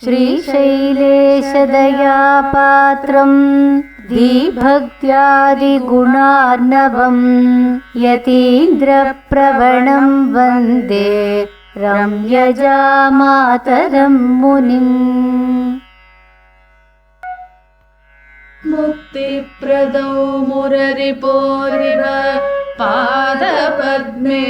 श्रीशैलेशदयापात्रं धीभक्त्यादिगुणार्णवं यतीन्द्रप्रवणं वन्दे रम्यजामातरं मुनिम्। मुक्तिप्रदौ मुररिपोरिव पादपद्मे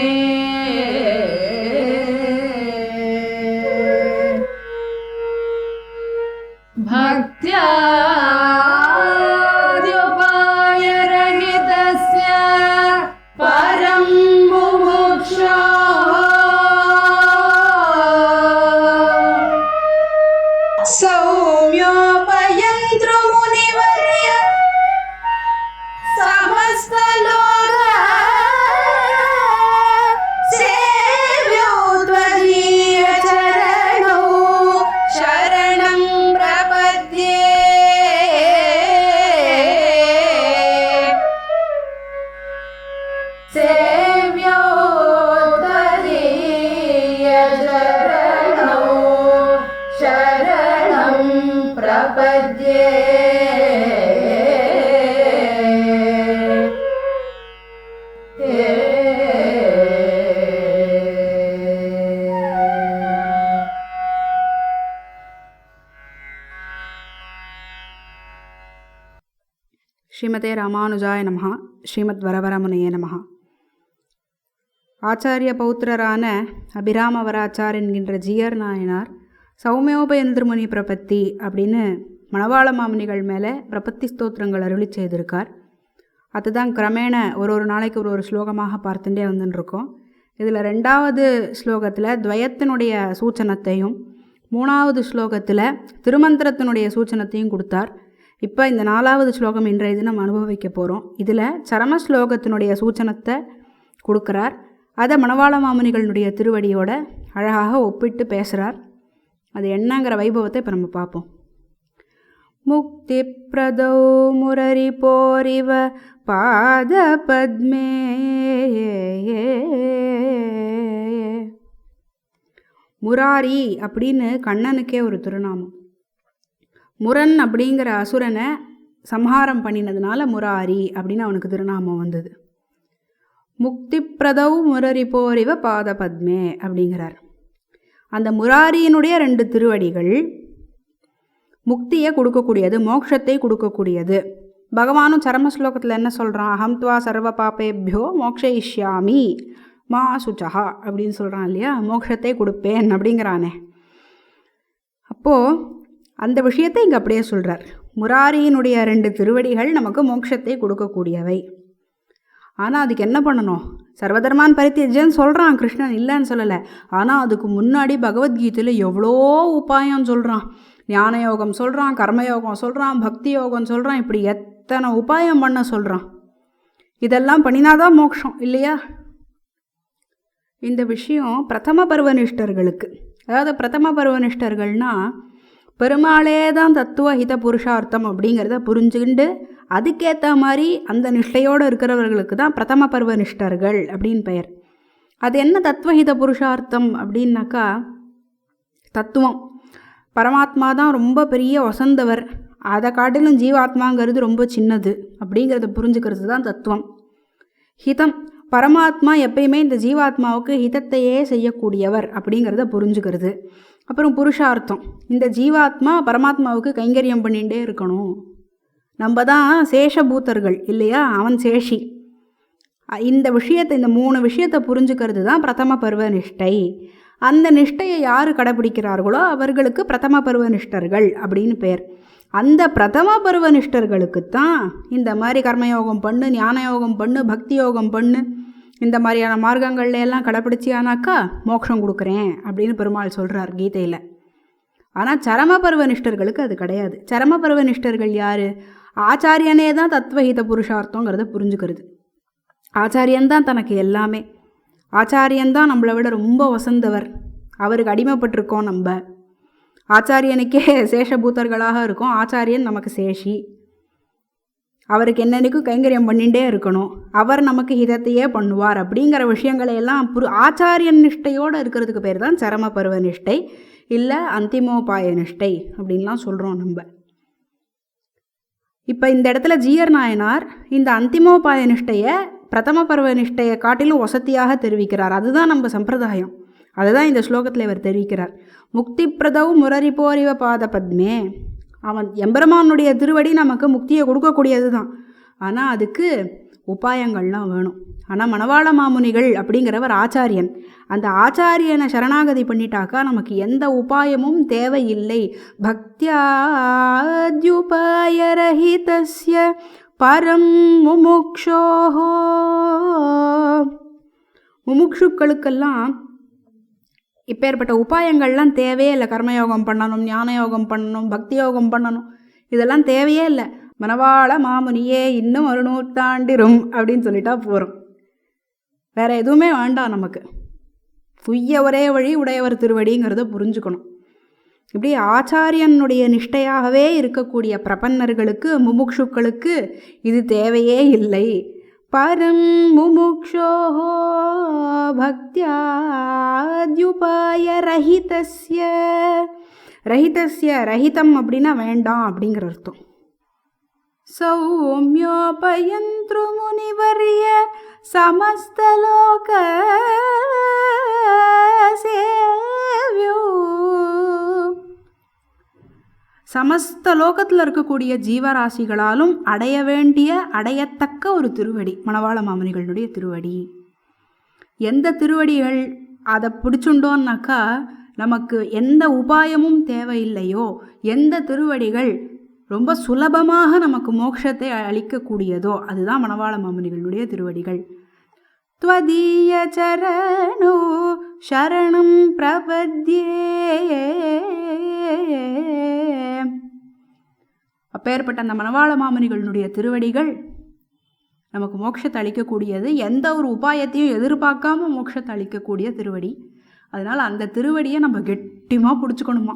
भक्त्याद्युपायरहितस्य परं मुमुक्षोः सौम्योपयन्तृ मुनिवर्य समस्तलोक सेव्यो त्वदीयचरणौ शरणं प्रपद्ये। सेव्यो त्वदीयचरणौ शरणं प्रपद्ये। ஸ்ரீமதே ராமானுஜாய நமஹ. ஸ்ரீமத் வரவரமுனையே நமஹ. ஆச்சாரிய பௌத்திரரான அபிராமவராச்சார் என்கின்ற ஜீயர் நாயனார் சௌமியோபயந்திரமுனி பிரபத்தி அப்படின்னு மணவாள மாமுனிகள் மேலே பிரபத்தி ஸ்தோத்திரங்கள் அருளி செய்திருக்கார். அதுதான் கிரமேண ஒரு நாளைக்கு ஒரு ஸ்லோகமாக பார்த்துட்டே வந்துட்டுருக்கோம். இதில் 2வது ஸ்லோகத்தில் துவயத்தினுடைய சூச்சனத்தையும் 3வது ஸ்லோகத்தில் திருமந்திரத்தினுடைய சூச்சனத்தையும் கொடுத்தார். இப்போ இந்த 4வது ஸ்லோகம் இன்றைய தினம் அனுபவிக்க போகிறோம். இதில் சரம ஸ்லோகத்தினுடைய சூச்சனத்தை கொடுக்குறார். அதை மணவாள மாமுனிகளுடைய திருவடியோட அழகாக ஒப்பிட்டு பேசுகிறார். அது என்னங்கிற வைபவத்தை இப்போ நம்ம பார்ப்போம். முக்தி பிரதௌ முரரி போரிவ பாத பத்மே. முராரி அப்படின்னு கண்ணனுக்கே ஒரு திருநாமம். முரன் அப்படிங்கிற அசுரனை சம்ஹாரம் பண்ணினதுனால முராரி அப்படின்னு அவனுக்கு திருநாமம் வந்தது. முக்தி பிரதௌ முரரி போரிவ பாத பத்மே அப்படிங்கிறார். அந்த முராரியினுடைய 2 திருவடிகள் முக்தியை கொடுக்கக்கூடியது, மோட்சத்தை கொடுக்கக்கூடியது. பகவானும் சரம ஸ்லோகத்தில் என்ன சொல்கிறான்? அகம் துவா சர்வ பாப்பேபியோ மோக்ஷயிஷ்யாமி மா சுச்சஹா அப்படின்னு சொல்கிறான் இல்லையா? மோட்சத்தை கொடுப்பேன் அப்படிங்கிறானே. அப்போது அந்த விஷயத்தை இங்கே அப்படியே சொல்கிறார். முராரியினுடைய 2 திருவடிகள் நமக்கு மோட்சத்தை கொடுக்கக்கூடியவை. ஆனால் அதுக்கு என்ன பண்ணணும்? சர்வதர்மான் பரித்தியஜன்னு சொல்கிறான் கிருஷ்ணன், இல்லைன்னு சொல்லலை. ஆனால் அதுக்கு முன்னாடி பகவத்கீதையில் எவ்வளோ உபாயம் சொல்கிறான். ஞான யோகம் சொல்கிறான், கர்மயோகம் சொல்கிறான், பக்தி யோகம் சொல்கிறான். இப்படி எத்தனை உபாயம் பண்ண சொல்கிறான். இதெல்லாம் பண்ணினாதான் மோட்சம் இல்லையா? இந்த விஷயம் பிரதம பருவனிஷ்டர்களுக்கு, அதாவது பிரதம பருவனிஷ்டர்கள்னால் பெருமாளே தான் தத்துவ ஹித புருஷார்த்தம் அப்படிங்கிறத புரிஞ்சுக்கிண்டு அதுக்கேற்ற மாதிரி அந்த நிஷ்டையோடு இருக்கிறவர்களுக்கு தான் பிரதம பருவ நிஷ்டர்கள் அப்படின்னு பெயர். அது என்ன தத்துவஹித புருஷார்த்தம் அப்படின்னாக்கா, தத்துவம் பரமாத்மா தான் ரொம்ப பெரிய வசந்தவர், அதை காட்டிலும் ஜீவாத்மாங்கிறது ரொம்ப சின்னது அப்படிங்கிறத புரிஞ்சுக்கிறது தான் தத்துவம். ஹிதம் பரமாத்மா எப்பயுமே இந்த ஜீவாத்மாவுக்கு ஹிதத்தையே செய்யக்கூடியவர் அப்படிங்கிறத புரிஞ்சுக்கிறது. அப்புறம் புருஷார்த்தம், இந்த ஜீவாத்மா பரமாத்மாவுக்கு கைங்கரியம் பண்ணிகிட்டே இருக்கணும். நம்ம தான் சேஷபூத்தர்கள் இல்லையா? அவன் சேஷி. இந்த விஷயத்தை, இந்த 3 விஷயத்தை புரிஞ்சுக்கிறது தான் பிரதம பருவ நிஷ்டை. அந்த நிஷ்டையை யார் கடைப்பிடிக்கிறார்களோ அவர்களுக்கு பிரதம பருவ நிஷ்டர்கள் அப்படின்னு பேர். அந்த பிரதம பருவ நிஷ்டர்களுக்குத்தான் இந்த மாதிரி கர்மயோகம் பண்ணு, ஞான யோகம் பண்ணு, பக்தி யோகம் பண்ணு, இந்த மாதிரியான மார்க்கங்கள்ல எல்லாம் கடைப்பிடிச்சியானாக்கா மோட்சம் கொடுக்குறேன் அப்படின்னு பெருமாள் சொல்கிறார் கீதையில். ஆனால் சரம பருவ நிஷ்டர்களுக்கு அது கிடையாது. சரம பருவ நிஷ்டர்கள் யார்? ஆச்சாரியனே தான் தத்துவஹித புருஷார்த்தங்கிறத புரிஞ்சுக்கிறது. ஆச்சாரியன்தான் தனக்கு எல்லாமே. ஆச்சாரியன்தான் நம்மளை விட ரொம்ப வசந்தவர். அவருக்கு அடிமைப்பட்டிருக்கோம் நம்ம. ஆச்சாரியனுக்கே சேஷபூத்தர்களாக இருக்கும். ஆச்சாரியன் நமக்கு சேஷி. அவருக்கு என்னென்னைக்கும் கைங்கரியம் பண்ணிகிட்டே இருக்கணும். அவர் நமக்கு ஹிதத்தையே பண்ணுவார் அப்படிங்கிற விஷயங்களை எல்லாம் ஆச்சாரியன் நிஷ்டையோடு இருக்கிறதுக்கு பேர் தான் சரம பருவ நிஷ்டை. இல்லை அந்திமோபாய நிஷ்டை அப்படின்லாம் சொல்கிறோம் நம்ம. இப்போ இந்த இடத்துல ஜீயர் நாயனார் இந்த அந்திமோபாய நிஷ்டையை பிரதம பருவ நிஷ்டையை காட்டிலும் வசதியாக தெரிவிக்கிறார். அதுதான் நம்ம சம்பிரதாயம். அதுதான் இந்த ஸ்லோகத்தில் இவர் தெரிவிக்கிறார். முக்தி பிரதவ் முரரிபோரிவ பாத பத்மே. அவன் எம்பெருமானுடைய திருவடி நமக்கு முக்தியை கொடுக்கக்கூடியது தான். ஆனால் அதுக்கு உபாயங்கள்லாம் வேணும். ஆனால் மணவாள மாமுனிகள் அப்படிங்கிறவர் ஆச்சாரியன். அந்த ஆச்சாரியனை சரணாகதி பண்ணிட்டாக்கா நமக்கு எந்த உபாயமும் தேவையில்லை. பக்தியாத்யுபாயரஹிதஸ்ய பரம் முமுக்ஷோஹோ. முமுக்ஷுக்களுக்கெல்லாம் இப்பேற்பட்ட உபாயங்கள்லாம் தேவையே இல்லை. கர்மயோகம் பண்ணணும், ஞான யோகம் பண்ணணும், பக்தி யோகம் பண்ணணும், இதெல்லாம் தேவையே இல்லை. மணவாள மாமுனியே இன்னும் 1 நூற்றாண்டிரும் அப்படின்னு சொல்லிட்டா போகிறோம். வேறு எதுவுமே வேண்டாம் நமக்கு. புய்ய ஒரே வழி உடையவர் திருவடிங்கிறத புரிஞ்சுக்கணும். இப்படி ஆச்சாரியனுடைய நிஷ்டையாகவே இருக்கக்கூடிய பிரபன்னர்களுக்கு, முமுக்ஷுக்களுக்கு இது தேவையே இல்லை. பரம் முமுக்ஷோஹோ பக்தியாத்யுபாய ரஹிதஸ்ய. ரஹிதஸ்ய, ரஹிதம் அப்படின்னா வேண்டாம் அப்படிங்கிற அர்த்தம். சௌமியோபயந்த்ரு முனிவர்ய சமஸ்தலோக சேவ்யோ. சமஸ்த லோகத்தில் இருக்கக்கூடிய ஜீவராசிகளாலும் அடைய வேண்டிய, அடையத்தக்க ஒரு திருவடி மணவாள மாமுனிகளுடைய திருவடி. எந்த திருவடிகள் அதை பிடிச்சுண்டோன்னாக்கா நமக்கு எந்த உபாயமும் தேவையில்லையோ, எந்த திருவடிகள் ரொம்ப சுலபமாக நமக்கு மோட்சத்தை அளிக்கக்கூடியதோ அதுதான் மணவாள மாமுனிகளுடைய திருவடிகள். த்வதீய சரணோ சரணம் பிரபத்யே. அப்பேற்பட்ட அந்த மணவாள மாமுனிகளுடைய திருவடிகள் நமக்கு மோட்சத்தை அளிக்கக்கூடியது. எந்த ஒரு உபாயத்தையும் எதிர்பார்க்காம மோட்சத்தை அளிக்கக்கூடிய திருவடி. அதனால் அந்த திருவடியை நம்ம கெட்டிமாக பிடிச்சிக்கணுமா.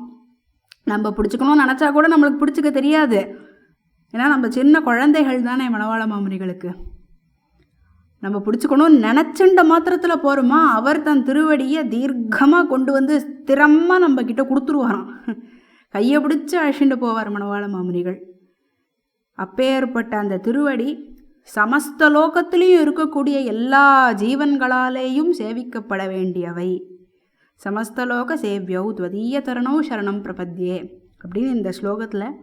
நம்ம பிடிச்சிக்கணும்னு நினச்சா கூட நம்மளுக்கு பிடிச்சிக்க தெரியாது. ஏன்னா நம்ம சின்ன குழந்தைகள் தானே மணவாள மாமுனிகளுக்கு. நம்ம பிடிச்சிக்கணும்னு நினச்சின்ற மாத்திரத்தில் போகிறோமா, அவர் தன் திருவடியை தீர்க்கமாக கொண்டு வந்து ஸ்திரமாக நம்ம கிட்ட கொடுத்துருவாராம். கையை பிடிச்சி அழைச்சிட்டு போவார் மணவாள மாமுனிகள். அப்பேற்பட்ட அந்த திருவடி சமஸ்த லோகத்திலையும் இருக்கக்கூடிய எல்லா ஜீவன்களாலேயும் சேவிக்கப்பட வேண்டியவை. சமஸ்தலோக சேவ்யௌ துவதீய தரணோ சரணம் பிரபத்யே அப்படின்னு இந்த ஸ்லோகத்தில்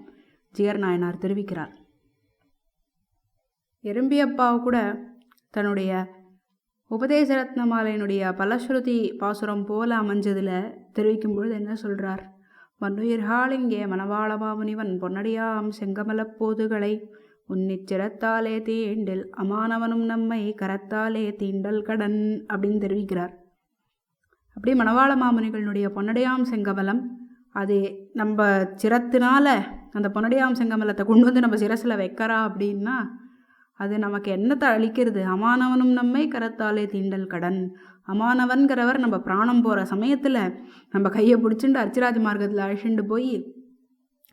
ஜீயர் நாயனார் தெரிவிக்கிறார். எறும்பியப்பாவை கூட தன்னுடைய உபதேச ரத்னமாலையினுடைய பலஸ்ருதி பாசுரம் போல அமைஞ்சதில் தெரிவிக்கும் பொழுது என்ன சொல்கிறார்? மன்னுயிர்காளிங்கே மணவாள மாமுனிவன் பொன்னடியாம் செங்கமலப் போதுகளை உன்னிச்சிரத்தாலே தீண்டில் அமானவனும் நம்மை கரத்தாலே தீண்டல் கடன் அப்படின்னு தெரிவிக்கிறார். அப்படி மணவாள மாமுனிகளுடைய பொன்னடியாம் செங்கமலம் அது நம்ம சிரத்தினால அந்த பொன்னடியாம் செங்கமலத்தை கொண்டு வந்து நம்ம சிரசில் வைக்கிறா அப்படின்னா அது நமக்கு என்னத்தை அளிக்கிறது? அமானவனும் நம்மை கரத்தாலே தீண்டல் கடன். அமானவன்கிறவர் நம்ம பிராணம் போகிற சமயத்தில் நம்ம கையை பிடிச்சிட்டு அர்ச்சிராஜ மார்க்கத்தில் அழிச்சுட்டு போய்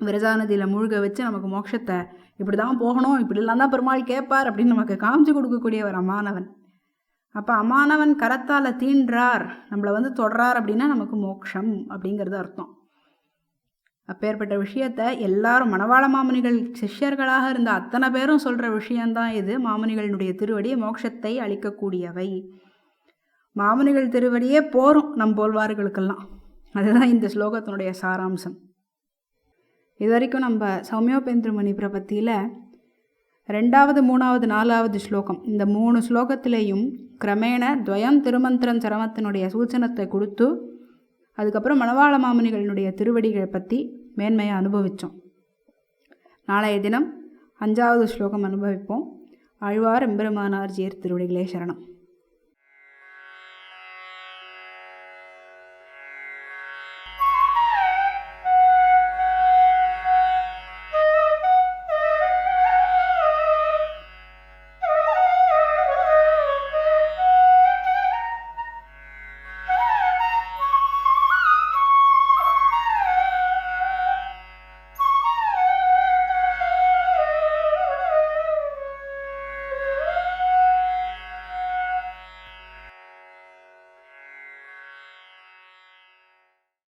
விரஜாநதியில் மூழ்க வச்சு நமக்கு மோட்சத்தை இப்படி தான் போகணும், இப்படிலாம் தான் பெருமாள் கேட்பார் அப்படின்னு நமக்கு காமிச்சு கொடுக்கக்கூடியவர் அமானவன். அப்போ அமானவன் கரத்தால் தீண்டார், நம்மளை வந்து தொடரார் அப்படின்னா நமக்கு மோட்சம் அப்படிங்கிறது அர்த்தம். அப்பேற்பட்ட விஷயத்தை எல்லாரும் மணவாள மாமுனிகள் சிஷ்யர்களாக இருந்த அத்தனை பேரும் சொல்கிற விஷயந்தான் இது. மாமுனிகளுடைய திருவடி மோட்சத்தை அளிக்கக்கூடியவை. மாமுனிகள் திருவடியே போரும் நம் போல்வார்களுக்கெல்லாம். அதுதான் இந்த ஸ்லோகத்தினுடைய சாராம்சம். இது வரைக்கும் நம்ம சௌமியோபேந்திர முனி பிரபத்தியில் 2வது 3வது 4வது ஸ்லோகம் இந்த 3 ஸ்லோகத்திலேயும் கிரமேண துவயம் திருமந்திரம் சரமத்தினுடைய சூச்சனத்தை கொடுத்து அதுக்கப்புறம் மணவாள மாமுனிகளுடைய திருவடிகளை பற்றி மேன்மையாக அனுபவித்தோம். நாளைய தினம் 5வது ஸ்லோகம் அனுபவிப்போம். ஆழ்வார் எம்பெருமானார் ஜீயர் திருவடிகளே சரணம்.